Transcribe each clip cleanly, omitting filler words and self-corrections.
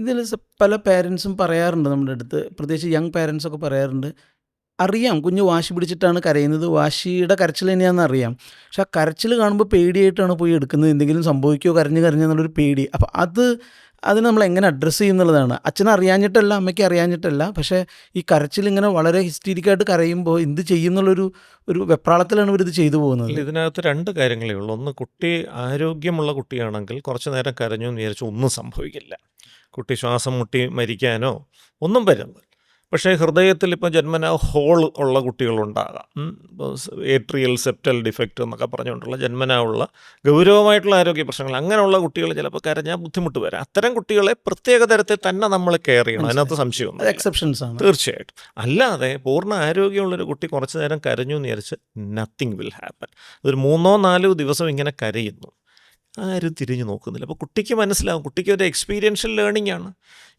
ഇതിൽ പല പേരൻസും പറയാറുണ്ട് നമ്മുടെ അടുത്ത്, പ്രത്യേകിച്ച് യങ് പേരൻസൊക്കെ പറയാറുണ്ട്, അറിയാം കുഞ്ഞ് വാശി പിടിച്ചിട്ടാണ് കരയുന്നത്, വാശിയുടെ കരച്ചിൽ തന്നെയാണെന്ന് അറിയാം. പക്ഷെ ആ കരച്ചിൽ കാണുമ്പോൾ പേടിയായിട്ടാണ് പോയി എടുക്കുന്നത്, എന്തെങ്കിലും സംഭവിക്കുമോ കരഞ്ഞ് കരഞ്ഞെന്നുള്ളൊരു പേടി. അപ്പോൾ അതിന് നമ്മൾ എങ്ങനെ അഡ്രസ്സ് ചെയ്യുന്നുള്ളതാണ്. അച്ഛനെ അറിയാഞ്ഞിട്ടല്ല, അമ്മയ്ക്ക് അറിയാഞ്ഞിട്ടല്ല, പക്ഷേ ഈ കരച്ചിൽ ഇങ്ങനെ വളരെ ഹിസ്റ്റീരിക്കായിട്ട് കരയുമ്പോൾ എന്ത് ചെയ്യുന്നുള്ളൊരു വെപ്രാളത്തിലാണ് ഇവരിത് ചെയ്തു പോകുന്നത്. ഇതിനകത്ത് രണ്ട് കാര്യങ്ങളേ ഉള്ളൂ. ഒന്ന്, കുട്ടി ആരോഗ്യമുള്ള കുട്ടിയാണെങ്കിൽ കുറച്ച് നേരം കരഞ്ഞു എന്ന് വിചാരിച്ച് ഒന്നും സംഭവിക്കില്ല. കുട്ടി ശ്വാസം മുട്ടി മരിക്കാനോ ഒന്നും വരുന്നത്. പക്ഷേ ഹൃദയത്തിൽ ഇപ്പോൾ ജന്മനാ ഹോൾ ഉള്ള കുട്ടികളുണ്ടാകാം. ഏട്രിയൽ സെപ്റ്റൽ ഡിഫക്റ്റ് എന്നൊക്കെ പറഞ്ഞുകൊണ്ടുള്ള ജന്മനാ ഉള്ള ഗൗരവമായിട്ടുള്ള ആരോഗ്യ പ്രശ്നങ്ങൾ, അങ്ങനെയുള്ള കുട്ടികൾ ചിലപ്പോൾ കരഞ്ഞാൽ ബുദ്ധിമുട്ട് വരാം. അത്തരം കുട്ടികളെ പ്രത്യേക തരത്തിൽ തന്നെ നമ്മൾ കെയർ ചെയ്യണം. അതിനകത്ത് സംശയമൊന്നും എക്സെപ്ഷൻസ് ആണ് തീർച്ചയായിട്ടും. അല്ലാതെ പൂർണ്ണ ആരോഗ്യമുള്ളൊരു കുട്ടി കുറച്ച് നേരം കരഞ്ഞു എന്ന് വിചാരിച്ച് നത്തിങ് വിൽ ഹാപ്പൻ. ഒരു 3-4 ദിവസം ഇങ്ങനെ കരയുന്നു, ആരും തിരിഞ്ഞു നോക്കുന്നില്ല. അപ്പോൾ കുട്ടിക്ക് മനസ്സിലാവും, കുട്ടിക്ക് ഒരു എക്സ്പീരിയൻഷ്യൽ ലേണിംഗ് ആണ്.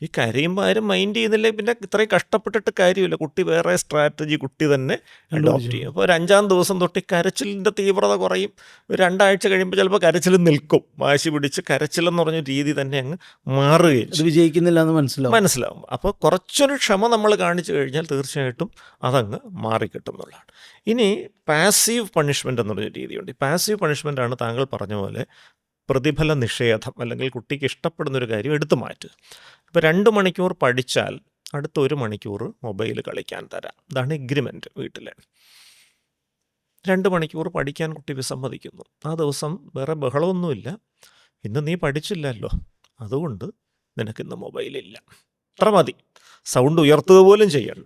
ഈ കരയുമ്പോൾ ആരും മൈൻഡ് ചെയ്യുന്നില്ല, പിന്നെ ഇത്രയും കഷ്ടപ്പെട്ടിട്ട് കാര്യമില്ല. കുട്ടി വേറെ സ്ട്രാറ്റജി കുട്ടി തന്നെ അഡോപ്റ്റ് ചെയ്യും. അപ്പോൾ ഒരു 5-ാം ദിവസം തൊട്ട് കരച്ചിലിൻ്റെ തീവ്രത കുറയും. ഒരു 2 ആഴ്ച കഴിയുമ്പോൾ ചിലപ്പോൾ കരച്ചിൽ നിൽക്കും. വാശി പിടിച്ച് കരച്ചിലെന്ന് പറഞ്ഞ രീതി തന്നെ അങ്ങ് മാറുകയും അത് വിജയിക്കുന്നില്ല എന്ന് മനസ്സിലാവും. അപ്പോൾ കുറച്ചൊരു ക്ഷമ നമ്മൾ കാണിച്ചു കഴിഞ്ഞാൽ തീർച്ചയായിട്ടും അതങ്ങ് മാറിക്കിട്ടും എന്നുള്ളതാണ്. ഇനി പാസീവ് പണിഷ്മെൻ്റ് എന്ന് പറഞ്ഞ രീതിയുണ്ട്. ഈ പാസീവ് പണിഷ്മെൻ്റാണ് താങ്കൾ പറഞ്ഞ പോലെ പ്രതിഫല നിഷേധം, അല്ലെങ്കിൽ കുട്ടിക്ക് ഇഷ്ടപ്പെടുന്നൊരു കാര്യം എടുത്തു മാറ്റുക. ഇപ്പോൾ 2 മണിക്കൂർ പഠിച്ചാൽ അടുത്ത 1 മണിക്കൂർ മൊബൈൽ കളിക്കാൻ തരാം. ഇതാണ് എഗ്രിമെൻറ്റ് വീട്ടിൽ. 2 മണിക്കൂർ പഠിക്കാൻ കുട്ടി വിസമ്മതിക്കുന്നു. ആ ദിവസം വേറെ ബഹളമൊന്നുമില്ല, ഇന്ന് നീ പഠിച്ചില്ലല്ലോ, അതുകൊണ്ട് നിനക്കിന്ന് മൊബൈലില്ല. അത്ര മതി. സൗണ്ട് ഉയർത്തുക പോലും ചെയ്യണ്ട.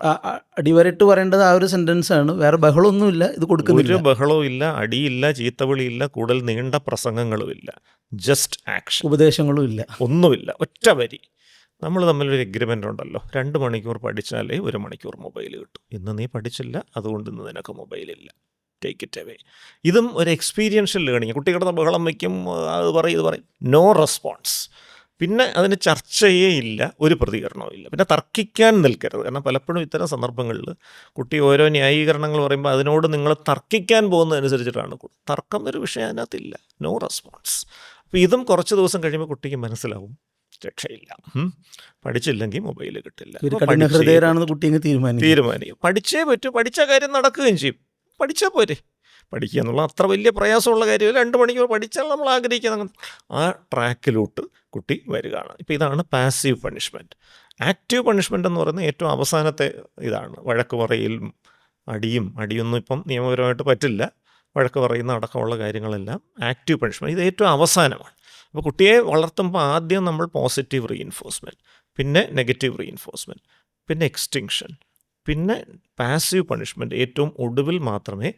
അടിവരട്ട് പറയേണ്ടത് ആ ഒരു സെൻറ്റൻസ് ആണ്. വേറെ ബഹളമൊന്നുമില്ല, ഇത് കൊടുക്കുന്നില്ല. ഒരു ബഹളവും ഇല്ല, അടിയില്ല, ചീത്തവിളിയില്ല, കൂടുതൽ നീണ്ട പ്രസംഗങ്ങളുമില്ല, ജസ്റ്റ് ആക്ഷൻ, ഉപദേശങ്ങളും ഇല്ല, ഒന്നുമില്ല, ഒറ്റ വരി. നമ്മൾ തമ്മിലൊരു എഗ്രിമെൻ്റ് ഉണ്ടല്ലോ, 2 മണിക്കൂർ പഠിച്ചാലേ 1 മണിക്കൂർ മൊബൈൽ കിട്ടും. ഇന്ന് നീ പഠിച്ചില്ല, അതുകൊണ്ട് ഇന്ന് നിനക്ക് മൊബൈലില്ല, ടേക്ക് ഇറ്റ് അവേ. ഇതും ഒരു എക്സ്പീരിയൻഷ്യൽ ലേണിങ്. കുട്ടി കിടന്ന് ബഹളം വയ്ക്കും, അത് പറയും, നോ റെസ്പോൺസ്. പിന്നെ അതിന് ചർച്ചയേ ഇല്ല, ഒരു പ്രതികരണവും ഇല്ല. പിന്നെ തർക്കിക്കാൻ നിൽക്കരുത്. കാരണം പലപ്പോഴും ഇത്തരം സന്ദർഭങ്ങളിൽ കുട്ടി ഓരോ ന്യായീകരണങ്ങൾ പറയുമ്പോൾ അതിനോട് നിങ്ങൾ തർക്കിക്കാൻ പോകുന്നതനുസരിച്ചിട്ടാണ്. തർക്കം ഒരു വിഷയം അതിനകത്തില്ല, നോ റെസ്പോൺസ്. അപ്പോൾ ഇതും കുറച്ച് ദിവസം കഴിയുമ്പോൾ കുട്ടിക്ക് മനസ്സിലാവും, രക്ഷയില്ല, പഠിച്ചില്ലെങ്കിൽ മൊബൈൽ കിട്ടില്ല. തീരുമാനിക്കും, പഠിച്ചേ പറ്റൂ, പഠിച്ച കാര്യം നടക്കുകയും ചെയ്യും. പഠിച്ചാൽ പോരെ, പഠിക്കുക എന്നുള്ള അത്ര വലിയ പ്രയാസമുള്ള കാര്യമില്ല. 2 മണിക്കൂർ പഠിച്ചാൽ നമ്മൾ ആഗ്രഹിക്കുന്നത് ആ ട്രാക്കിലോട്ട് കുട്ടി വരികയാണ്. ഇപ്പോൾ ഇതാണ് പാസീവ് പണിഷ്മെൻറ്റ്. ആക്റ്റീവ് പണിഷ്മെൻ്റ് എന്ന് പറയുന്നത് ഏറ്റവും അവസാനത്തെ ഇതാണ്. വഴക്ക് പറയലും അടിയൊന്നും ഇപ്പം നിയമപരമായിട്ട് പറ്റില്ല. വഴക്ക് പറയുന്ന അടക്കമുള്ള കാര്യങ്ങളെല്ലാം ആക്റ്റീവ് പണിഷ്മെൻറ്റ്. ഇത് ഏറ്റവും അവസാനമാണ്. അപ്പോൾ കുട്ടിയെ വളർത്തുമ്പോൾ ആദ്യം നമ്മൾ പോസിറ്റീവ് റീഇൻഫോഴ്സ്മെൻറ്റ്, പിന്നെ നെഗറ്റീവ് റീഇൻഫോഴ്സ്മെൻറ്റ്, പിന്നെ എക്സ്റ്റിങ്ഷൻ, പിന്നെ പാസീവ് പണിഷ്മെൻറ്റ്. ഏറ്റവും ഒടുവിൽ മാത്രമേ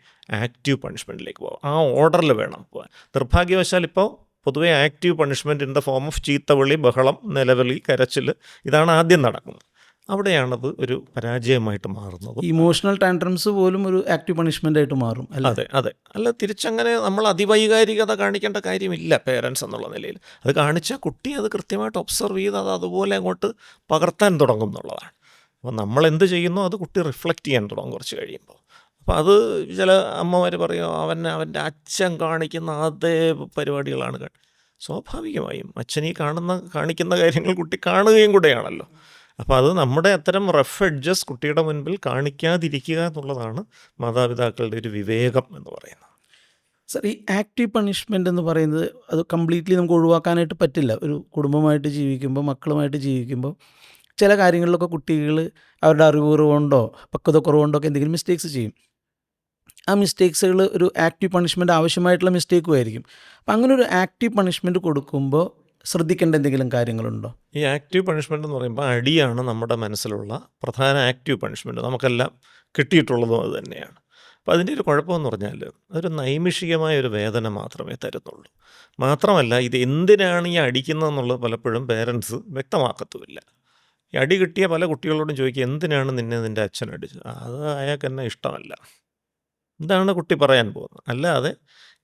ആക്റ്റീവ് പണിഷ്മെൻറ്റിലേക്ക് പോകാം. ആ ഓർഡറിൽ വേണം പോകാൻ. നിർഭാഗ്യവശാൽ ഇപ്പോൾ പൊതുവേ active punishment in the form of ചീത്തവിളി, ബഹളം, നിലവിളി, കരച്ചിൽ, ഇതാണ് ആദ്യം നടക്കുന്നത്. അവിടെയാണത് ഒരു പരാജയമായിട്ട് മാറുന്നത്. ഇമോഷണൽ ടാൻട്രംസ് പോലും ഒരു ആക്റ്റീവ് പണിഷ്മെൻ്റ് ആയിട്ട് മാറും. അതെ. അല്ല, തിരിച്ചങ്ങനെ നമ്മൾ അതിവൈകാരികത കാണിക്കേണ്ട കാര്യമില്ല പേരൻസ് എന്നുള്ള നിലയിൽ. അത് കാണിച്ചാൽ കുട്ടി അത് കൃത്യമായിട്ട് ഒബ്സർവ് ചെയ്ത് അത് അതുപോലെ അങ്ങോട്ട് പകർത്താൻ തുടങ്ങും എന്നുള്ളതാണ്. അപ്പോൾ നമ്മൾ എന്ത് ചെയ്യുന്നോ അത് കുട്ടി റിഫ്ലക്റ്റ് ചെയ്യാൻ തുടങ്ങും കുറച്ച് കഴിയുമ്പോൾ. അപ്പോൾ അത് ചില അമ്മമാർ പറയും, അവൻ്റെ അച്ഛൻ കാണിക്കുന്ന അതേ പരിപാടികളാണ്. സ്വാഭാവികമായും അച്ഛനീ കാണിക്കുന്ന കാര്യങ്ങൾ കുട്ടി കാണുകയും കൂടെയാണല്ലോ. അപ്പോൾ അത് നമ്മുടെ അത്തരം റഫ് എഡ്ജസ് കുട്ടിയുടെ മുൻപിൽ കാണിക്കാതിരിക്കുക എന്നുള്ളതാണ് മാതാപിതാക്കളുടെ ഒരു വിവേകം എന്ന് പറയുന്നത്. സർ, ഈ ആക്റ്റീവ് പണിഷ്മെൻ്റ് എന്ന് പറയുന്നത് അത് കംപ്ലീറ്റ്ലി നമുക്ക് ഒഴിവാക്കാനായിട്ട് പറ്റില്ല. ഒരു കുടുംബമായിട്ട് ജീവിക്കുമ്പോൾ, മക്കളുമായിട്ട് ജീവിക്കുമ്പോൾ ചില കാര്യങ്ങളിലൊക്കെ കുട്ടികൾ അവരുടെ അറിവ് കുറവുകൊണ്ടോ പക്വത കുറവുകൊണ്ടോ ഒക്കെ എന്തെങ്കിലും മിസ്റ്റേക്സ് ചെയ്യും. ആ മിസ്റ്റേക്സുകൾ ഒരു ആക്റ്റീവ് പണിഷ്മെൻ്റ് ആവശ്യമായിട്ടുള്ള മിസ്റ്റേക്കും ആയിരിക്കും. അപ്പം അങ്ങനെ ഒരു ആക്റ്റീവ് പണിഷ്മെൻറ്റ് കൊടുക്കുമ്പോൾ ശ്രദ്ധിക്കേണ്ട എന്തെങ്കിലും കാര്യങ്ങളുണ്ടോ? ഈ ആക്റ്റീവ് പണിഷ്മെൻ്റ് എന്ന് പറയുമ്പോൾ അടിയാണ് നമ്മുടെ മനസ്സിലുള്ള പ്രധാന ആക്റ്റീവ് പണിഷ്മെൻറ്റ്. നമുക്കെല്ലാം കിട്ടിയിട്ടുള്ളതും അത് തന്നെയാണ്. അപ്പോൾ അതിൻ്റെ ഒരു കുഴപ്പമെന്ന് പറഞ്ഞാൽ അതൊരു നൈമിഷികമായ ഒരു വേദന മാത്രമേ തരുന്നുള്ളൂ. മാത്രമല്ല, ഇത് എന്തിനാണ് ഈ അടിക്കുന്നതെന്നുള്ളത് പലപ്പോഴും പേരൻസ് വ്യക്തമാക്കത്തുമില്ല. ഈ അടി കിട്ടിയ പല കുട്ടികളോടും ചോദിക്കുക, എന്തിനാണ് നിൻ്റെ അച്ഛൻ അടിച്ചത്? അത് അയാൾക്ക് എന്നെ ഇഷ്ടമല്ല. ഇതാണ് കുട്ടി പറയാൻ പോകുന്നത്. അല്ലാതെ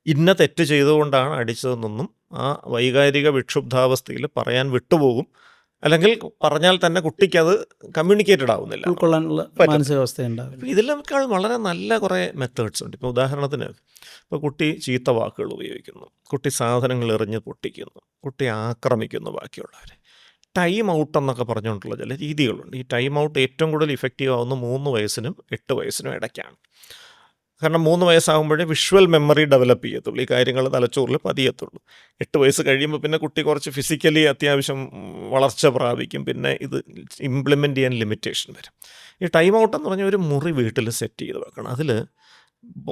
ഇന്ന തെറ്റ് ചെയ്തുകൊണ്ടാണ് അടിച്ചതെന്നൊന്നും ആ വൈകാരിക വിക്ഷുബ്ധാവസ്ഥയിൽ പറയാൻ വിട്ടുപോകും. അല്ലെങ്കിൽ പറഞ്ഞാൽ തന്നെ കുട്ടിക്കത് കമ്മ്യൂണിക്കേറ്റഡ് ആവുന്നില്ല, ഉൾക്കൊള്ളാനുള്ള മാനസികാവസ്ഥ ഉണ്ടാവില്ല. ഇതിനേക്കാൾ വളരെ നല്ല കുറേ മെത്തേഡ്സ് ഉണ്ട്. ഇപ്പോൾ ഉദാഹരണത്തിന്, ഇപ്പോൾ കുട്ടി ചീത്ത വാക്കുകൾ ഉപയോഗിക്കുന്നു, കുട്ടി സാധനങ്ങൾ എറിഞ്ഞ് പൊട്ടിക്കുന്നു, കുട്ടി ആക്രമിക്കുന്നു ബാക്കിയുള്ളവരെ. ടൈം ഔട്ട് എന്നൊക്കെ പറഞ്ഞുകൊണ്ടുള്ള ചില രീതികളുണ്ട്. ഈ ടൈം ഔട്ട് ഏറ്റവും കൂടുതൽ ഇഫക്റ്റീവ് ആവുന്ന 3 വയസ്സിനും 8 വയസ്സിനും ഇടയ്ക്കാണ്. കാരണം 3 വയസ്സാകുമ്പോഴേ വിഷ്വൽ മെമ്മറി ഡെവലപ്പ് ചെയ്യത്തുള്ളൂ, ഈ കാര്യങ്ങൾ തലച്ചോറിൽ പതിയത്തുള്ളൂ. 8 വയസ്സ് കഴിയുമ്പോൾ പിന്നെ കുട്ടി കുറച്ച് ഫിസിക്കലി അത്യാവശ്യം വളർച്ച പ്രാപിക്കും, പിന്നെ ഇത് ഇംപ്ലിമെൻ്റ് ചെയ്യാൻ ലിമിറ്റേഷൻ വരും. ഈ ടൈം ഔട്ട് എന്ന് പറഞ്ഞാൽ ഒരു മുറി വീട്ടിൽ സെറ്റ് ചെയ്ത് വെക്കണം. അതിൽ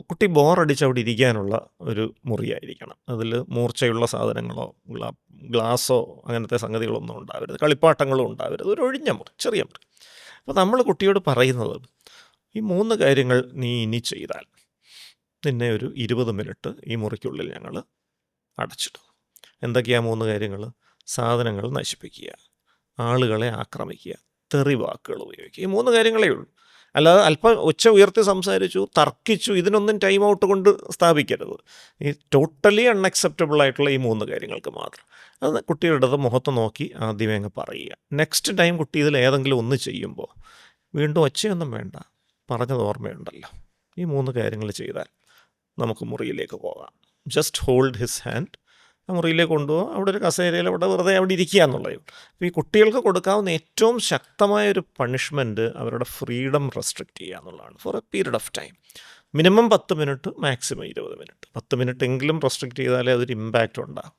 കുട്ടി ബോറടിച്ച് അവിടെ ഇരിക്കാനുള്ള ഒരു മുറിയായിരിക്കണം. അതിൽ മൂർച്ചയുള്ള സാധനങ്ങളോ ഗ്ലാസ്സോ അങ്ങനത്തെ സംഗതികളൊന്നും ഉണ്ടാവരുത്, കളിപ്പാട്ടങ്ങളും ഉണ്ടാവരുത്, ഒരു ഒഴിഞ്ഞ മുറി, ചെറിയ മുറി. അപ്പോൾ നമ്മൾ കുട്ടിയോട് പറയുന്നത്, ഈ 3 കാര്യങ്ങൾ നീ ഇനി ചെയ്താൽ നിന്നെ ഒരു 20 മിനിറ്റ് ഈ മുറിക്കുള്ളിൽ ഞങ്ങൾ അടച്ചിടും. എന്തൊക്കെയാണ് 3 കാര്യങ്ങൾ? സാധനങ്ങൾ നശിപ്പിക്കുക, ആളുകളെ ആക്രമിക്കുക, തെറി വാക്കുകൾ ഉപയോഗിക്കുക. ഈ 3 കാര്യങ്ങളേ ഉള്ളൂ. അല്ലാതെ അല്പം ഒച്ച ഉയർത്തി സംസാരിച്ചു, തർക്കിച്ചു, ഇതിനൊന്നും ടൈം ഔട്ട് കൊണ്ട് സ്ഥാപിക്കരുത്. ഈ ടോട്ടലി അൺഅക്സെപ്റ്റബിൾ ആയിട്ടുള്ള ഈ 3 കാര്യങ്ങൾക്ക് മാത്രം. അത് കുട്ടിയുടെ മുഖത്ത് നോക്കി ആദ്യമേ അങ്ങ് പറയുക. നെക്സ്റ്റ് ടൈം കുട്ടി ഇതിൽ ഏതെങ്കിലും ഒന്ന് ചെയ്യുമ്പോൾ വീണ്ടും ഒച്ചയൊന്നും വേണ്ട, പറഞ്ഞത് ഓർമ്മയുണ്ടല്ലോ, ഈ 3 കാര്യങ്ങൾ ചെയ്താൽ നമുക്ക് മുറിയിലേക്ക് പോകാം. ജസ്റ്റ് ഹോൾഡ് ഹിസ് ഹാൻഡ്, ആ മുറിയിലേക്ക് കൊണ്ടുപോകാം, അവിടെ ഒരു കസേരയിൽ അവിടെ വെറുതെ അവിടെ ഇരിക്കുക എന്നുള്ളത്. അപ്പോൾ ഈ കുട്ടികൾക്ക് കൊടുക്കാവുന്ന ഏറ്റവും ശക്തമായൊരു പണിഷ്മെൻറ്റ് അവരുടെ ഫ്രീഡം റെസ്ട്രിക്റ്റ് ചെയ്യുക എന്നുള്ളതാണ്. For a period of time, minimum 10 minute, maximum 20 minute. 10 minute എങ്കിലും റെസ്ട്രിക്റ്റ് ചെയ്താലേ അതൊരു ഇമ്പാക്റ്റ് ഉണ്ടാകും.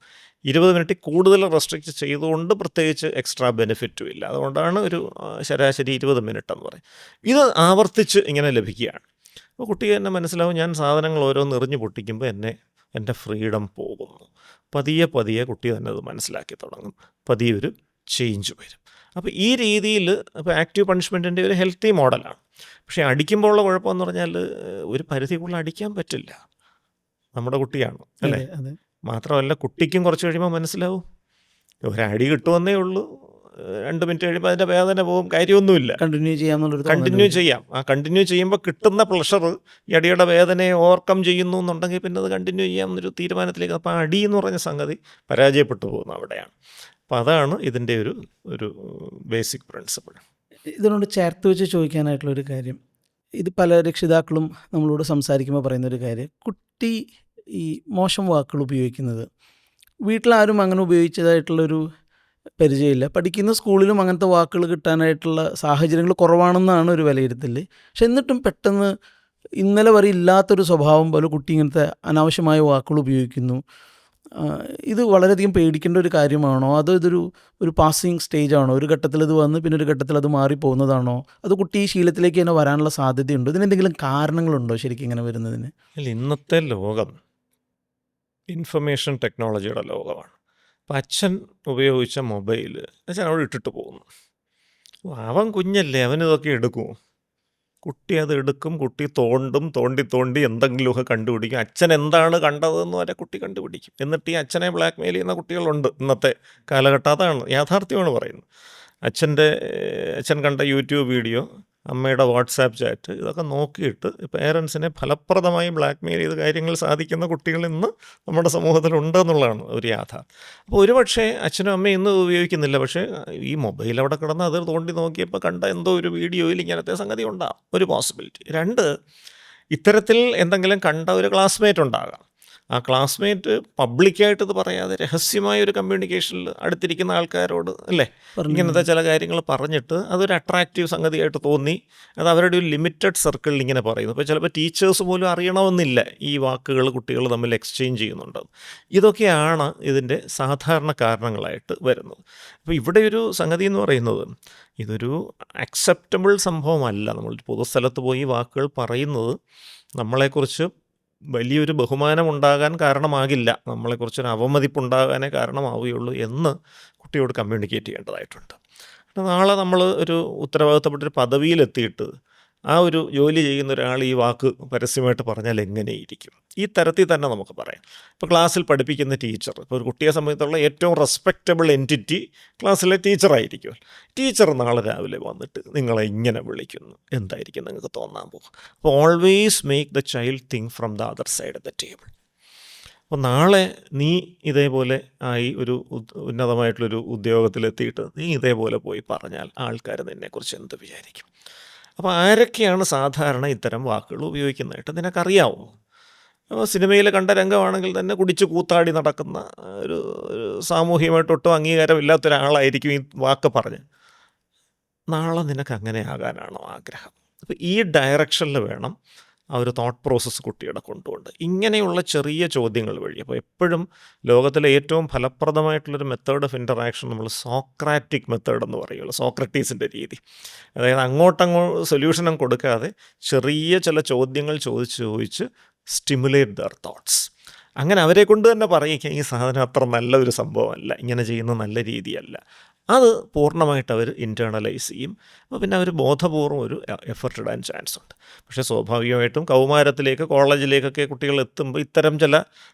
20 മിനിറ്റ് കൂടുതൽ റെസ്ട്രിക്റ്റ് ചെയ്തുകൊണ്ട് പ്രത്യേകിച്ച് എക്സ്ട്രാ ബെനിഫിറ്റും ഇല്ല. അതുകൊണ്ടാണ് ഒരു ശരാശരി 20 മിനിറ്റ് എന്ന് പറയും. ഇത് ആവർത്തിച്ച് ഇങ്ങനെ ലഭിക്കുകയാണ്. അപ്പോൾ കുട്ടി തന്നെ മനസ്സിലാവും, ഞാൻ സാധനങ്ങൾ ഓരോന്ന് എറിഞ്ഞ് പൊട്ടിക്കുമ്പോൾ എൻ്റെ ഫ്രീഡം പോകുന്നു. പതിയെ പതിയെ കുട്ടി തന്നെ അത് മനസ്സിലാക്കി തുടങ്ങും. പതിയെ ഒരു ചേഞ്ച് വരും. അപ്പോൾ ഈ രീതിയിൽ ഇപ്പോൾ ആക്റ്റീവ് പണിഷ്മെൻറ്റിൻ്റെ ഒരു ഹെൽത്തി മോഡലാണ്. പക്ഷേ അടിക്കുമ്പോൾ ഉള്ള കുഴപ്പമെന്ന് പറഞ്ഞാൽ ഒരു പരിധിക്കുള്ള അടിക്കാൻ പറ്റില്ല, നമ്മുടെ കുട്ടിയാണ് അല്ലേ. മാത്രമല്ല കുട്ടിക്കും കുറച്ച് കഴിയുമ്പോൾ മനസ്സിലാവും, ഒരടി കിട്ടുമെന്നേ ഉള്ളൂ, 2 മിനിറ്റ് കഴിയുമ്പോൾ അതിൻ്റെ വേദന പോകും, കാര്യമൊന്നുമില്ല, കണ്ടിന്യൂ ചെയ്യാം. ആ കണ്ടിന്യൂ ചെയ്യുമ്പോൾ കിട്ടുന്ന പ്ലഷർ ഈ അടിയുടെ വേദനയെ ഓവർകം ചെയ്യുന്നു എന്നുണ്ടെങ്കിൽ പിന്നെ അത് കണ്ടിന്യൂ ചെയ്യാമെന്നൊരു തീരുമാനത്തിലേക്ക്. അപ്പോൾ ആ അടി എന്ന് പറഞ്ഞ സംഗതി പരാജയപ്പെട്ടു പോകുന്നു അവിടെയാണ്. അപ്പോൾ അതാണ് ഇതിൻ്റെ ഒരു ബേസിക് പ്രിൻസിപ്പിൾ. ഇതിനോട് ചേർത്ത് വെച്ച് ചോദിക്കാനായിട്ടുള്ളൊരു കാര്യം, ഇത് പല രക്ഷിതാക്കളും നമ്മളോട് സംസാരിക്കുമ്പോൾ പറയുന്നൊരു കാര്യം, കുട്ടി ഈ മോശം വാക്കുകൾ ഉപയോഗിക്കുന്നത് വീട്ടിലാരും അങ്ങനെ ഉപയോഗിച്ചതായിട്ടുള്ളൊരു പരിചയമില്ല, പഠിക്കുന്ന സ്കൂളിലും അങ്ങനത്തെ വാക്കുകൾ കിട്ടാനായിട്ടുള്ള സാഹചര്യങ്ങൾ കുറവാണെന്നാണ് ഒരു വിലയിരുത്തൽ. പക്ഷെ എന്നിട്ടും പെട്ടെന്ന് ഇന്നലെ വരെ ഇല്ലാത്തൊരു സ്വഭാവം പോലെ കുട്ടി ഇങ്ങനത്തെ അനാവശ്യമായ വാക്കുകൾ ഉപയോഗിക്കുന്നു. ഇത് വളരെയധികം പേടിക്കേണ്ട ഒരു കാര്യമാണോ, അതോ ഇതൊരു പാസിങ് സ്റ്റേജാണോ? ഒരു ഘട്ടത്തിൽ ഇത് വന്ന് പിന്നെ ഒരു ഘട്ടത്തിൽ അത് മാറിപ്പോകുന്നതാണോ, അത് കുട്ടി ഈ ശീലത്തിലേക്ക് തന്നെ വരാനുള്ള സാധ്യതയുണ്ടോ? ഇതിനെന്തെങ്കിലും കാരണങ്ങളുണ്ടോ ശരിക്കും ഇങ്ങനെ വരുന്നതിന്? ഇന്നത്തെ ലോകം ഇൻഫർമേഷൻ ടെക്നോളജിയുടെ ലോകമാണ്. അപ്പം അച്ഛൻ ഉപയോഗിച്ച മൊബൈൽ അച്ഛൻ അവിടെ ഇട്ടിട്ട് പോകുന്നു. അവൻ കുഞ്ഞല്ലേ, അവനിതൊക്കെ എടുക്കുമോ? കുട്ടി അത് എടുക്കും, കുട്ടി തോണ്ടി എന്തെങ്കിലുമൊക്കെ കണ്ടുപിടിക്കും. അച്ഛൻ എന്താണ് കണ്ടതെന്ന് വരെ കുട്ടി കണ്ടുപിടിക്കും. എന്നിട്ട് ഈ അച്ഛനെ ബ്ലാക്ക് മെയിൽ ചെയ്യുന്ന കുട്ടികളുണ്ട് ഇന്നത്തെ കാലഘട്ടം. അതാണ് യാഥാർത്ഥ്യമാണ് പറയുന്നത്. അച്ഛൻ കണ്ട യൂട്യൂബ് വീഡിയോ, അമ്മയുടെ വാട്സാപ്പ് ചാറ്റ്, ഇതൊക്കെ നോക്കിയിട്ട് പേരൻസിനെ ഫലപ്രദമായി ബ്ലാക്ക് മെയിൽ ചെയ്ത് കാര്യങ്ങൾ സാധിക്കുന്ന കുട്ടികൾ ഇന്ന് നമ്മുടെ സമൂഹത്തിലുണ്ടെന്നുള്ളതാണ് ഒരു യാഥാർത്ഥ്യം. അപ്പോൾ ഒരുപക്ഷെ അച്ഛനും അമ്മയും ഇന്ന് ഉപയോഗിക്കുന്നില്ല, പക്ഷേ ഈ മൊബൈൽ അവിടെ കിടന്ന് അത് തോണ്ടി നോക്കിയപ്പോൾ കണ്ട എന്തോ ഒരു വീഡിയോയിൽ ഇങ്ങനത്തെ സംഗതി ഉണ്ടാകും, ഒരു പോസിബിലിറ്റി. 2, ഇത്തരത്തിൽ എന്തെങ്കിലും കണ്ട ഒരു ക്ലാസ്മേറ്റ് ഉണ്ടാകാം. ആ ക്ലാസ്മേറ്റ് പബ്ലിക്കായിട്ട് ഇത് പറയാതെ രഹസ്യമായ ഒരു കമ്മ്യൂണിക്കേഷനിൽ അടുത്തിരിക്കുന്ന ആൾക്കാരോട് അല്ലേ ഇങ്ങനത്തെ ചില കാര്യങ്ങൾ പറഞ്ഞിട്ട് അതൊരു അട്രാക്റ്റീവ് സംഗതിയായിട്ട് തോന്നി അത് അവരുടെ ഒരു ലിമിറ്റഡ് സർക്കിളിൽ ഇങ്ങനെ പറയുന്നു. അപ്പോൾ ചിലപ്പോൾ ടീച്ചേഴ്സ് പോലും അറിയണമെന്നില്ല ഈ വാക്കുകൾ കുട്ടികൾ തമ്മിൽ എക്സ്ചേഞ്ച് ചെയ്യുന്നുണ്ട്. ഇതൊക്കെയാണ് ഇതിൻ്റെ സാധാരണ കാരണങ്ങളായിട്ട് വരുന്നത്. അപ്പോൾ ഇവിടെ ഒരു സംഗതി എന്ന് പറയുന്നത്, ഇതൊരു അക്സെപ്റ്റബിൾ സംഭവമല്ല. നമ്മൾ പൊതുസ്ഥലത്ത് പോയി വാക്കുകൾ പറയുന്നത് നമ്മളെക്കുറിച്ച് വലിയൊരു ബഹുമാനം ഉണ്ടാകാൻ കാരണമാകില്ല, നമ്മളെക്കുറിച്ചൊരു അവമതിപ്പുണ്ടാകാനേ കാരണമാവുകയുള്ളൂ എന്ന് കുട്ടിയോട് കമ്മ്യൂണിക്കേറ്റ് ചെയ്യേണ്ടതായിട്ടുണ്ട്. നാളെ നമ്മൾ ഒരു ഉത്തരവാദിത്തപ്പെട്ടൊരു പദവിയിലെത്തിയിട്ട് ആ ഒരു ജോലി ചെയ്യുന്ന ഒരാൾ ഈ വാക്ക് പരസ്യമായിട്ട് പറഞ്ഞാൽ എങ്ങനെയിരിക്കും? ഈ തരത്തിൽ തന്നെ നമുക്ക് പറയാം. ഇപ്പോൾ ക്ലാസ്സിൽ പഠിപ്പിക്കുന്ന ടീച്ചർ, ഇപ്പോൾ ഒരു കുട്ടിയെ സംബന്ധിച്ചുള്ള ഏറ്റവും റെസ്പെക്റ്റബിൾ എൻറ്റിറ്റി ക്ലാസ്സിലെ ടീച്ചറായിരിക്കും. ടീച്ചർ നാളെ രാവിലെ വന്നിട്ട് നിങ്ങളെ ഇങ്ങനെ വിളിക്കുന്നു, എന്തായിരിക്കും നിങ്ങൾക്ക് തോന്നാൻ പോകും? അപ്പോൾ always make the child think from the other side of the table. അപ്പോൾ നാളെ നീ ഇതേപോലെ ആയി ഒരു ഉന്നതമായിട്ടുള്ളൊരു ഉദ്യോഗത്തിലെത്തിയിട്ട് നീ ഇതേപോലെ പോയി പറഞ്ഞാൽ ആൾക്കാർ നിന്നെക്കുറിച്ച് എന്ത് വിചാരിക്കും? അപ്പോൾ ആരൊക്കെയാണ് സാധാരണ ഇത്തരം വാക്കുകൾ ഉപയോഗിക്കുന്നതായിട്ട് നിനക്കറിയാമോ? സിനിമയിൽ കണ്ട രംഗമാണെങ്കിൽ തന്നെ കുടിച്ച് കൂത്താടി നടക്കുന്ന ഒരു സാമൂഹികമായിട്ടൊട്ടും അംഗീകാരമില്ലാത്തൊരാളായിരിക്കും ഈ വാക്ക് പറഞ്ഞ്. നാളെ നിനക്ക് അങ്ങനെ ആകാനാണോ ആഗ്രഹം? അപ്പോൾ ഈ ഡയറക്ഷനിൽ വേണം ആ ഒരു തോട്ട് പ്രോസസ്സ് കുട്ടിയുടെ കൊണ്ടുകൊണ്ട് ഇങ്ങനെയുള്ള ചെറിയ ചോദ്യങ്ങൾ വഴി. അപ്പോൾ എപ്പോഴും ലോകത്തിലെ ഏറ്റവും ഫലപ്രദമായിട്ടുള്ളൊരു മെത്തേഡ് ഓഫ് ഇൻ്ററാക്ഷൻ നമ്മൾ സോക്രാറ്റിക് മെത്തേഡ് എന്ന് പറയുള്ളൂ, സോക്രട്ടീസിൻ്റെ രീതി. അതായത് സൊല്യൂഷനും കൊടുക്കാതെ ചെറിയ ചില ചോദ്യങ്ങൾ ചോദിച്ച് സ്റ്റിമുലേറ്റ് ദർ തോട്ട്സ്. അങ്ങനെ അവരെ കൊണ്ട് തന്നെ പറയിക്കുക ഈ സാധനം അത്ര നല്ല ഒരു സംഭവമല്ല, ഇങ്ങനെ ചെയ്യുന്ന നല്ല രീതിയല്ല. അത് പൂർണ്ണമായിട്ട് അവർ ഇൻറ്റേർണലൈസ് ചെയ്യും. അപ്പോൾ പിന്നെ അവർ ബോധപൂർവ്വം ഒരു എഫർട്ട് ഇടാൻ ചാൻസ് ഉണ്ട്. പക്ഷേ സ്വാഭാവികമായിട്ടും കൗമാരത്തിലേക്ക് കോളേജിലേക്കൊക്കെ കുട്ടികൾ എത്തുമ്പോൾ ഇത്തരം ചില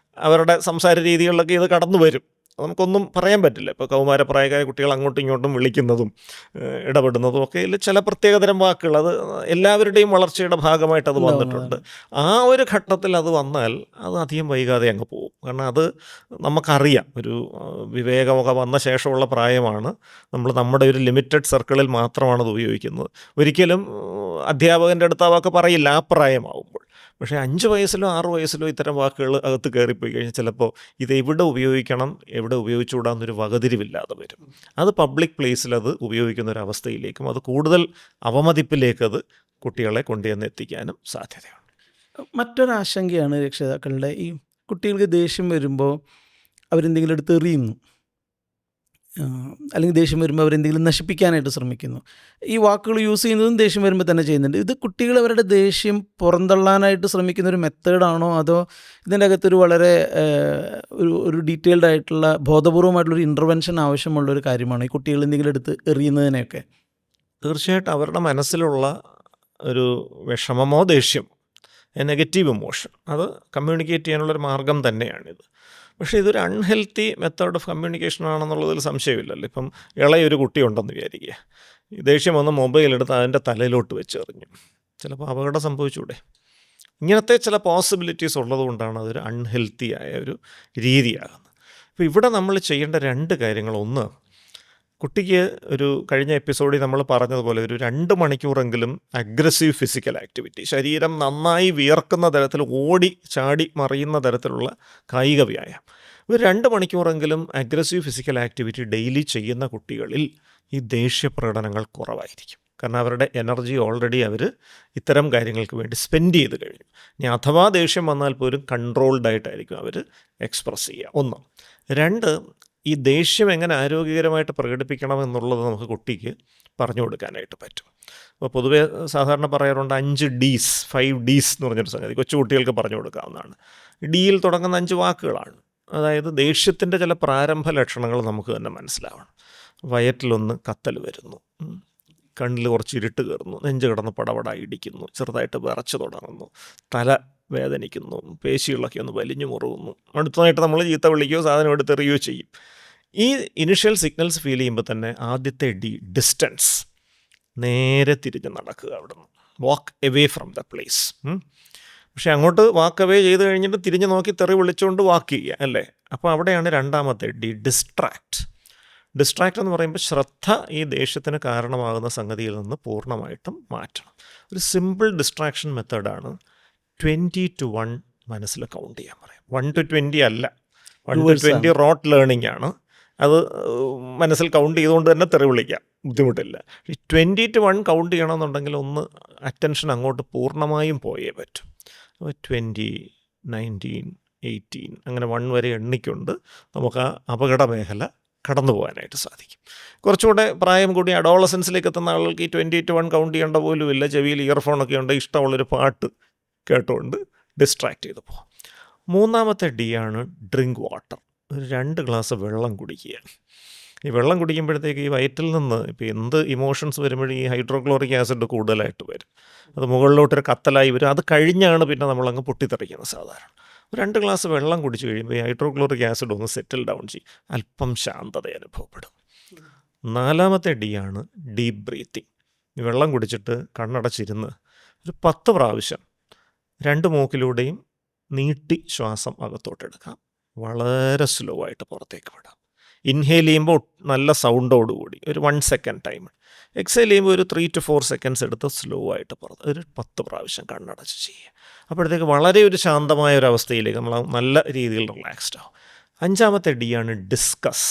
അവരുടെ സംസാര രീതികളിലൊക്കെ ഇത് കടന്നു വരും. നമുക്കൊന്നും പറയാൻ പറ്റില്ല. ഇപ്പോൾ കൗമാരപ്രായക്കായ കുട്ടികൾ അങ്ങോട്ടും ഇങ്ങോട്ടും വിളിക്കുന്നതും ഇടപെടുന്നതും ഒക്കെ ഇതിൽ ചില പ്രത്യേകതരം വാക്കുകൾ, അത് എല്ലാവരുടെയും വളർച്ചയുടെ ഭാഗമായിട്ട് അത് വന്നിട്ടുണ്ട്. ആ ഒരു ഘട്ടത്തിൽ അത് വന്നാൽ അത് അധികം വൈകാതെ അങ്ങ് പോകും. കാരണം അത് നമുക്കറിയാം, ഒരു വിവേകമൊക്കെ വന്ന ശേഷമുള്ള പ്രായമാണ്. നമ്മുടെ ഒരു ലിമിറ്റഡ് സർക്കിളിൽ മാത്രമാണ് അത് ഉപയോഗിക്കുന്നത്. ഒരിക്കലും അധ്യാപകൻ്റെ അടുത്ത് ആ വാക്ക് പറയില്ല ആ പ്രായമാവുമ്പോൾ. പക്ഷേ 5 വയസ്സിലോ 6 വയസ്സിലോ ഇത്തരം വാക്കുകൾ അകത്ത് കയറിപ്പോയി കഴിഞ്ഞാൽ ചിലപ്പോൾ ഇത് എവിടെ ഉപയോഗിക്കണം എവിടെ ഉപയോഗിച്ചുകൂടാന്നൊരു വകതിരിവില്ലാതെ വരും. അത് പബ്ലിക് പ്ലേസിൽ അത് ഉപയോഗിക്കുന്ന ഒരു അവസ്ഥയിലേക്കും അത് കൂടുതൽ അവമതിപ്പിലേക്ക് അത് കുട്ടികളെ കൊണ്ടുവന്ന് എത്തിക്കാനും സാധ്യതയുണ്ട്. മറ്റൊരാശങ്കയാണ് രക്ഷിതാക്കളുടെ, ഈ കുട്ടികൾക്ക് ദേഷ്യം വരുമ്പോൾ അവരെന്തെങ്കിലും എടുത്ത് എറിയുന്നു, അല്ലെങ്കിൽ ദേഷ്യം വരുമ്പോൾ അവരെന്തെങ്കിലും നശിപ്പിക്കാനായിട്ട് ശ്രമിക്കുന്നു. ഈ വാക്കുകൾ യൂസ് ചെയ്യുന്നതും ദേഷ്യം വരുമ്പോൾ തന്നെ ചെയ്യുന്നുണ്ട്. ഇത് കുട്ടികൾ അവരുടെ ദേഷ്യം പുറന്തള്ളാനായിട്ട് ശ്രമിക്കുന്ന ഒരു മെത്തേഡാണോ, അതോ ഇതിൻ്റെ അകത്തൊരു വളരെ ഒരു ഡീറ്റെയിൽഡ് ആയിട്ടുള്ള ബോധപൂർവമായിട്ടുള്ളൊരു ഇൻ്റർവെൻഷൻ ആവശ്യമുള്ളൊരു കാര്യമാണോ ഈ കുട്ടികൾ എന്തെങ്കിലും എടുത്ത് എറിയുന്നതിനെയൊക്കെ? തീർച്ചയായിട്ടും അവരുടെ മനസ്സിലുള്ള ഒരു വിഷമമോ ദേഷ്യം, നെഗറ്റീവ് ഇമോഷൻ, അത് കമ്മ്യൂണിക്കേറ്റ് ചെയ്യാനുള്ളൊരു മാർഗം തന്നെയാണിത്. പക്ഷേ ഇതൊരു അൺഹെൽത്തി മെത്തേഡ് ഓഫ് കമ്മ്യൂണിക്കേഷൻ ആണെന്നുള്ളതിൽ സംശയമില്ലല്ലോ. ഇപ്പം ഇളയൊരു കുട്ടിയുണ്ടെന്ന് വിചാരിക്കുക, ദേഷ്യം വന്ന് മൊബൈൽ എടുത്ത് അതിൻ്റെ തലയിലോട്ട് വെച്ചെറിഞ്ഞു, ചിലപ്പോൾ അപകടം സംഭവിച്ചൂടെ? ഇങ്ങനത്തെ ചില പോസിബിലിറ്റീസ് ഉള്ളതുകൊണ്ടാണ് അതൊരു അൺഹെൽത്തി ആയ ഒരു രീതിയാകുന്നത്. അപ്പോൾ ഇവിടെ നമ്മൾ ചെയ്യേണ്ട 2 കാര്യങ്ങൾ. ഒന്ന്, കുട്ടിക്ക് ഒരു കഴിഞ്ഞ എപ്പിസോഡിൽ നമ്മൾ പറഞ്ഞതുപോലെ ഒരു 2 മണിക്കൂറെങ്കിലും അഗ്രസീവ് ഫിസിക്കൽ ആക്ടിവിറ്റി, ശരീരം നന്നായി വിയർക്കുന്ന തരത്തിൽ ഓടി ചാടി മറിയുന്ന തരത്തിലുള്ള കായിക വ്യായാമം, ഒരു 2 മണിക്കൂറെങ്കിലും അഗ്രസീവ് ഫിസിക്കൽ ആക്ടിവിറ്റി ഡെയിലി ചെയ്യുന്ന കുട്ടികളിൽ ഈ ദേഷ്യപ്രകടനങ്ങൾ കുറവായിരിക്കും. കാരണം അവരുടെ എനർജി ഓൾറെഡി അവർ ഇത്തരം കാര്യങ്ങൾക്ക് വേണ്ടി സ്പെൻഡ് ചെയ്ത് കഴിഞ്ഞു. ഇനി അഥവാ ദേഷ്യം വന്നാൽ പോലും കൺട്രോൾഡായിട്ടായിരിക്കും അവർ എക്സ്പ്രസ് ചെയ്യുക. 1. 2, ഈ ദേഷ്യം എങ്ങനെ ആരോഗ്യകരമായിട്ട് പ്രകടിപ്പിക്കണം എന്നുള്ളത് നമുക്ക് കുട്ടിക്ക് പറഞ്ഞു കൊടുക്കാനായിട്ട് പറ്റും. അപ്പോൾ പൊതുവേ സാധാരണ പറയാറുണ്ട് 5 Ds, 5 Ds എന്ന് പറഞ്ഞൊരു സംഗതി കൊച്ചുകുട്ടികൾക്ക് പറഞ്ഞു കൊടുക്കാവുന്നതാണ്. ഡിയിൽ തുടങ്ങുന്ന 5 വാക്കുകളാണ്. അതായത് ദേഷ്യത്തിൻ്റെ ചില പ്രാരംഭ ലക്ഷണങ്ങൾ നമുക്ക് തന്നെ മനസ്സിലാവണം. വയറ്റിലൊന്ന് കത്തൽ വരുന്നു, കണ്ണിൽ കുറച്ച് ഇരുട്ട് കയറുന്നു, നെഞ്ച് കിടന്ന് പടപട ഇടിക്കുന്നു, ചെറുതായിട്ട് വിറച്ച് തുടങ്ങുന്നു, തല വേദനിക്കുന്നു, പേശികളൊക്കെ ഒന്ന് വലിഞ്ഞു മുറുകുന്നു, അടുത്തതായിട്ട് നമ്മൾ ചീത്ത വിളിക്കുകയോ സാധനം എടുത്തെറിയുകയോ ചെയ്യും. ഈ ഇനിഷ്യൽ സിഗ്നൽസ് ഫീൽ ചെയ്യുമ്പോൾ തന്നെ ആദ്യത്തെ ഡി, ഡിസ്റ്റൻസ്, നേരെ തിരിഞ്ഞ് നടക്കുക, അവിടെ നിന്ന് വാക്ക് എവേ ഫ്രം ദ പ്ലേസ്. പക്ഷേ അങ്ങോട്ട് വാക്ക് അവേ ചെയ്ത് കഴിഞ്ഞിട്ട് തിരിഞ്ഞ് നോക്കി തെറി വിളിച്ചുകൊണ്ട് വാക്ക് ചെയ്യുക അല്ലേ. അപ്പോൾ അവിടെയാണ് രണ്ടാമത്തെ ഡി, ഡിസ്ട്രാക്റ്റ്. ഡിസ്ട്രാക്റ്റ് എന്ന് പറയുമ്പോൾ ശ്രദ്ധ ഈ ദേഷ്യത്തിന് കാരണമാകുന്ന സംഗതിയിൽ നിന്ന് പൂർണ്ണമായിട്ടും മാറ്റണം. ഒരു സിമ്പിൾ ഡിസ്ട്രാക്ഷൻ മെത്തേഡാണ് 20 to 1 മനസ്സിൽ കൗണ്ട് ചെയ്യാൻ പറയാം. 1 to 20 അല്ല, 1 to 20 റോട്ട് ലേണിംഗ് ആണ്. അത് മനസ്സിൽ കൗണ്ട് ചെയ്തുകൊണ്ട് തന്നെ തെറി വിളിക്കാം, ബുദ്ധിമുട്ടില്ല. 20 to 1 കൗണ്ട് ചെയ്യണമെന്നുണ്ടെങ്കിൽ ഒന്ന് അറ്റൻഷൻ അങ്ങോട്ട് പൂർണ്ണമായും പോയേ പറ്റും. അപ്പോൾ 20, 19, 18 അങ്ങനെ 1 വരെ എണ്ണിക്കൊണ്ട് നമുക്ക് ആ അപകട മേഖല കടന്നു പോകാനായിട്ട് സാധിക്കും. കുറച്ചുകൂടെ പ്രായം കൂടി അഡോളസൻസിലേക്ക് എത്തുന്ന ആളുകൾക്ക് ഈ 20 to 1 കൗണ്ട് ചെയ്യേണ്ട പോലും ഇല്ല. ചെവിയിൽ ഇയർഫോണൊക്കെ ഉണ്ട്, ഇഷ്ടമുള്ളൊരു പാട്ട് കേട്ടുകൊണ്ട് ഡിസ്ട്രാക്റ്റ് ചെയ്ത് പോകാം. മൂന്നാമത്തെ ഡി ആണ് ഡ്രിങ്ക് വാട്ടർ. ഒരു 2 ഗ്ലാസ് വെള്ളം കുടിക്കുക. ഈ വെള്ളം കുടിക്കുമ്പോഴത്തേക്ക് ഈ വയറ്റിൽ നിന്ന് ഇപ്പോൾ എന്ത് ഇമോഷൻസ് വരുമ്പോഴും ഈ ഹൈഡ്രോക്ലോറിക് ആസിഡ് കൂടുതലായിട്ട് വരും. അത് മുകളിലോട്ടൊരു കത്തലായി വരും. അത് കഴിഞ്ഞാണ് പിന്നെ നമ്മളങ്ങ് പൊട്ടിത്തെറിക്കുന്നത് സാധാരണ. 2 ഗ്ലാസ് വെള്ളം കുടിച്ച് കഴിയുമ്പോൾ ഈ ഹൈഡ്രോക്ലോറിക് ആസിഡ് ഒന്ന് സെറ്റിൽ ഡൗൺ ചെയ്യും, അല്പം ശാന്തത അനുഭവപ്പെടും. 4മത്തെ ഡി ആണ് ഡീപ്പ് ബ്രീത്തിങ്. ഈ വെള്ളം കുടിച്ചിട്ട് കണ്ണടച്ചിരുന്ന് ഒരു 10 പ്രാവശ്യം 2 മൂക്കിലൂടെയും നീട്ടി ശ്വാസം അകത്തോട്ടെടുക്കാം, വളരെ സ്ലോ ആയിട്ട് പുറത്തേക്ക് വിടാം. ഇൻഹെയിൽ ചെയ്യുമ്പോൾ നല്ല സൗണ്ടോടുകൂടി ഒരു 1 സെക്കൻഡ് ടൈം, എക്സൈൽ ചെയ്യുമ്പോൾ ഒരു 3 to 4 seconds എടുത്ത് സ്ലോ ആയിട്ട് ഒരു 10 പ്രാവശ്യം കണ്ണടച്ച് ചെയ്യുക. അപ്പോഴത്തേക്ക് വളരെ ഒരു ശാന്തമായ ഒരു അവസ്ഥയിലേക്ക് നമ്മൾ നല്ല രീതിയിൽ റിലാക്സ്ഡ് ആവും. 5ാമത്തെ ഡി ആണ് ഡിസ്കസ്.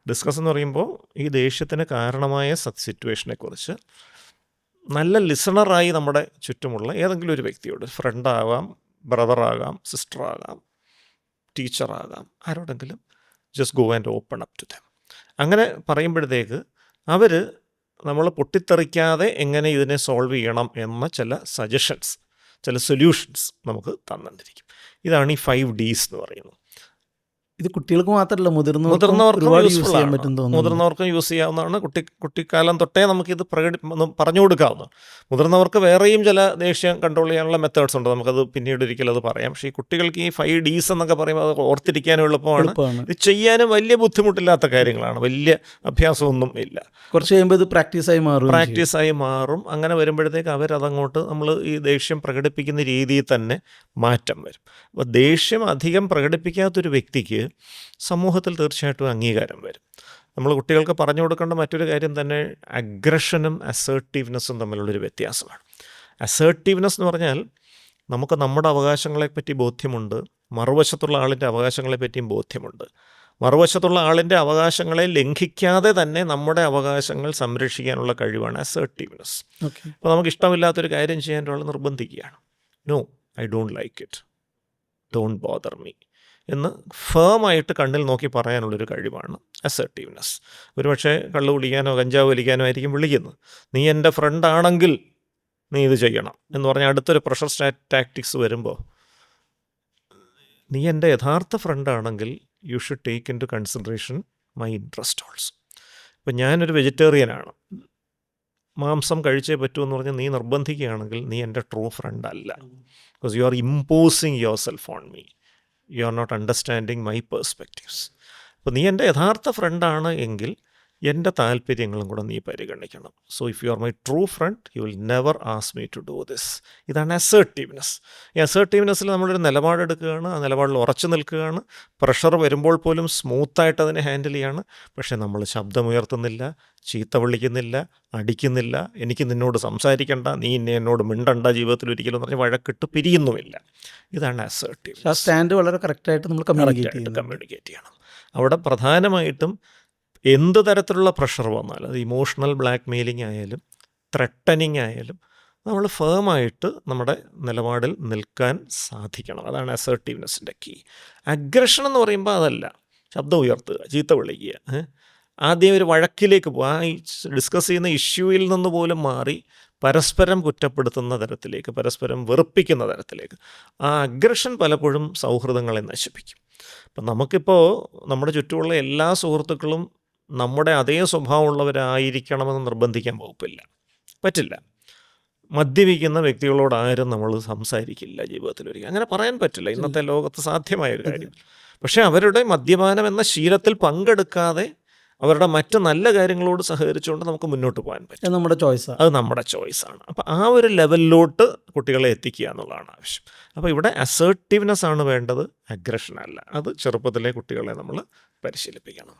ഡിസ്കസ് എന്ന് പറയുമ്പോൾ ഈ ദേഷ്യത്തിന് കാരണമായ സിറ്റുവേഷനെക്കുറിച്ച് നല്ല ലിസണറായി നമ്മുടെ ചുറ്റുമുള്ള ഏതെങ്കിലും ഒരു വ്യക്തിയോട്, ഫ്രണ്ടാകാം, ബ്രദറാകാം, സിസ്റ്ററാകാം, ടീച്ചറാകാം, ആരോടെങ്കിലും just go and open up to them. അങ്ങനെ പറയുമ്പോഴത്തേക്ക് അവർ നമ്മൾ പൊട്ടിത്തെറിക്കാതെ എങ്ങനെ ഇതിനെ സോൾവ് ചെയ്യണം എന്ന ചില സജഷൻസ്, ചില സൊല്യൂഷൻസ് നമുക്ക് തന്നിരിക്കും. ഇതാണ് ഈ 5 Ds എന്ന് പറയുന്നത്. ഇത് കുട്ടികൾക്ക് മാത്രമല്ല, മുതിർന്നവർക്കും ഒരുപാട് യൂസ് യൂസ്ഫുൾ ചെയ്യാൻ ആണ്. പറ്റും തോന്നുന്നു. മുതിർന്നവർക്കും യൂസ് ചെയ്യാവുന്നതാണ്. കുട്ടിക്കാലം തൊട്ടേ നമുക്കിത് പറഞ്ഞു കൊടുക്കാവുന്നതാണ്. മുതിർന്നവർക്ക് വേറെയും ചില ദേഷ്യം കൺട്രോൾ ചെയ്യാനുള്ള മെത്തേഡ്സ് ഉണ്ട്, നമുക്കത് പിന്നീട് ഒരിക്കലും അത് പറയാം. പക്ഷേ ഈ കുട്ടികൾക്ക് ഈ 5 Ds എന്നൊക്കെ പറയുമ്പോൾ അത് ഓർത്തിരിക്കാനും എളുപ്പമാണ്. ഇത് ചെയ്യാനും വലിയ ബുദ്ധിമുട്ടില്ലാത്ത കാര്യങ്ങളാണ്, വലിയ അഭ്യാസമൊന്നും ഇല്ല. കുറച്ച് കഴിയുമ്പോൾ ഇത് പ്രാക്ടീസായി മാറും. അങ്ങനെ വരുമ്പോഴത്തേക്ക് അവരതങ്ങോട്ട്, നമ്മൾ ഈ ദേഷ്യം പ്രകടിപ്പിക്കുന്ന രീതിയിൽ തന്നെ മാറ്റം വരും. അപ്പോൾ ദേഷ്യം അധികം പ്രകടിപ്പിക്കാത്തൊരു വ്യക്തിക്ക് സമൂഹത്തിൽ തീർച്ചയായിട്ടും അംഗീകാരം വരും. നമ്മൾ കുട്ടികൾക്ക് പറഞ്ഞു കൊടുക്കേണ്ട മറ്റൊരു കാര്യം തന്നെ അഗ്രഷനും അസേർട്ടീവ്നെസ്സും തമ്മിലുള്ളൊരു വ്യത്യാസമാണ്. അസേർട്ടീവ്നെസ് എന്ന് പറഞ്ഞാൽ നമുക്ക് നമ്മുടെ അവകാശങ്ങളെപ്പറ്റി ബോധ്യമുണ്ട്, മറുവശത്തുള്ള ആളിൻ്റെ അവകാശങ്ങളെപ്പറ്റിയും ബോധ്യമുണ്ട്. മറുവശത്തുള്ള ആളിൻ്റെ അവകാശങ്ങളെ ലംഘിക്കാതെ തന്നെ നമ്മുടെ അവകാശങ്ങൾ സംരക്ഷിക്കാനുള്ള കഴിവാണ് അസേർട്ടീവ്നെസ്. അപ്പോൾ നമുക്ക് ഇഷ്ടമില്ലാത്തൊരു കാര്യം ചെയ്യാൻ ഒരാൾ നിർബന്ധിക്കുകയാണ്. No, I don't like it, don't bother me എന്ന് ഫേമായിട്ട് കണ്ണിൽ നോക്കി പറയാനുള്ളൊരു കഴിവാണ് അസേർട്ടീവ്നെസ്. ഒരുപക്ഷെ കള്ളു കുടിക്കാനോ കഞ്ചാവ് വലിക്കാനോ ആയിരിക്കും വിളിക്കുന്നത്. നീ എൻ്റെ ഫ്രണ്ടാണെങ്കിൽ നീ ഇത് ചെയ്യണം എന്ന് പറഞ്ഞാൽ അടുത്തൊരു പ്രഷർ ടാക്ടിക്സ് വരുമ്പോൾ, നീ എൻ്റെ യഥാർത്ഥ ഫ്രണ്ടാണെങ്കിൽ you should take into consideration my interest also. ഇപ്പം ഞാനൊരു വെജിറ്റേറിയനാണ്, മാംസം കഴിച്ചേ പറ്റൂ എന്ന് പറഞ്ഞാൽ നീ നിർബന്ധിക്കുകയാണെങ്കിൽ നീ എൻ്റെ ട്രൂ ഫ്രണ്ട് അല്ല. Because you are imposing yourself on me, you are not understanding my perspectives. അപ്പോൾ നീ എൻ്റെ യഥാർത്ഥ ഫ്രണ്ടാണ് എങ്കിൽ എൻ്റെ താല്പര്യങ്ങളും കൂടെ നീ പരിഗണിക്കണം. So if you are my true friend you will never ask me to do this. ഇതാണ് അസേർട്ടീവ്നെസ്. ഈ അസേർട്ടീവ്നെസ്സിൽ നമ്മളൊരു നിലപാടെടുക്കുകയാണ്, ആ നിലപാടിൽ ഉറച്ചു നിൽക്കുകയാണ്. പ്രഷർ വരുമ്പോൾ പോലും സ്മൂത്തായിട്ട് അതിനെ ഹാൻഡിൽ ചെയ്യാണ്. പക്ഷേ നമ്മൾ ശബ്ദമുയർത്തുന്നില്ല, ചീത്ത വിളിക്കുന്നില്ല, അടിക്കുന്നില്ല, എനിക്ക് നിന്നോട് സംസാരിക്കണ്ട, നീ ഇന്നെ എന്നോട് മിണ്ടണ്ട ജീവിതത്തിൽ ഒരിക്കലും പറഞ്ഞ് വഴക്കിട്ട് പിരിയുന്നുമില്ല. ഇതാണ് അസേർട്ടീവ്. ആ സ്റ്റാൻഡ് വളരെ കറക്റ്റായിട്ട് നമ്മൾ കമ്മ്യൂണിക്കേറ്റ് ചെയ്യണം. അവിടെ പ്രധാനമായിട്ടും എന്ത് തരത്തിലുള്ള പ്രഷർ വന്നാലും, അത് ഇമോഷണൽ ബ്ലാക്ക് മെയിലിംഗ് ആയാലും ത്രെട്ടനിങ് ആയാലും, നമ്മൾ ഫേമായിട്ട് നമ്മുടെ നിലപാടിൽ നിൽക്കാൻ സാധിക്കണം. അതാണ് അസേർട്ടീവ്നെസ്സിൻ്റെ കീ. അഗ്രഷൻ എന്ന് പറയുമ്പോൾ അതല്ല, ശബ്ദം ഉയർത്തുക, ചീത്ത വിളിക്കുക, ആദ്യം ഒരു വഴക്കിലേക്ക് പോകുക, ആ ഡിസ്കസ് ചെയ്യുന്ന ഇഷ്യൂവിൽ നിന്ന് പോലും മാറി പരസ്പരം കുറ്റപ്പെടുത്തുന്ന തരത്തിലേക്ക്, പരസ്പരം വെറുപ്പിക്കുന്ന തരത്തിലേക്ക്. ആ അഗ്രഷൻ പലപ്പോഴും സൗഹൃദങ്ങളെ നശിപ്പിക്കും. അപ്പം നമുക്കിപ്പോൾ നമ്മുടെ ചുറ്റുമുള്ള എല്ലാ സുഹൃത്തുക്കളും നമ്മുടെ അതേ സ്വഭാവമുള്ളവരായിരിക്കണമെന്ന് നിർബന്ധിക്കാൻ പറ്റില്ല. മദ്യപിക്കുന്ന വ്യക്തികളോട് ആരും നമ്മൾ സംസാരിക്കില്ല ജീവിതത്തിലൊരിക്കലും, അങ്ങനെ പറയാൻ പറ്റില്ല, ഇന്നത്തെ ലോകത്ത് സാധ്യമായൊരു കാര്യം. പക്ഷേ അവരുടെ മദ്യപാനം എന്ന ശീലത്തിൽ പങ്കെടുക്കാതെ അവരുടെ മറ്റ് നല്ല കാര്യങ്ങളോട് സഹകരിച്ചുകൊണ്ട് നമുക്ക് മുന്നോട്ട് പോകാൻ പറ്റും. അത് നമ്മുടെ ചോയ്സാണ്. അപ്പോൾ ആ ഒരു ലെവലിലോട്ട് കുട്ടികളെ എത്തിക്കുക എന്നുള്ളതാണ് ആവശ്യം. അപ്പോൾ ഇവിടെ അസേർട്ടീവ്നെസ് ആണ് വേണ്ടത്, അഗ്രഷൻ അല്ല. അത് ചെറുപ്പത്തിലെ കുട്ടികളെ നമ്മൾ പരിശീലിപ്പിക്കണം.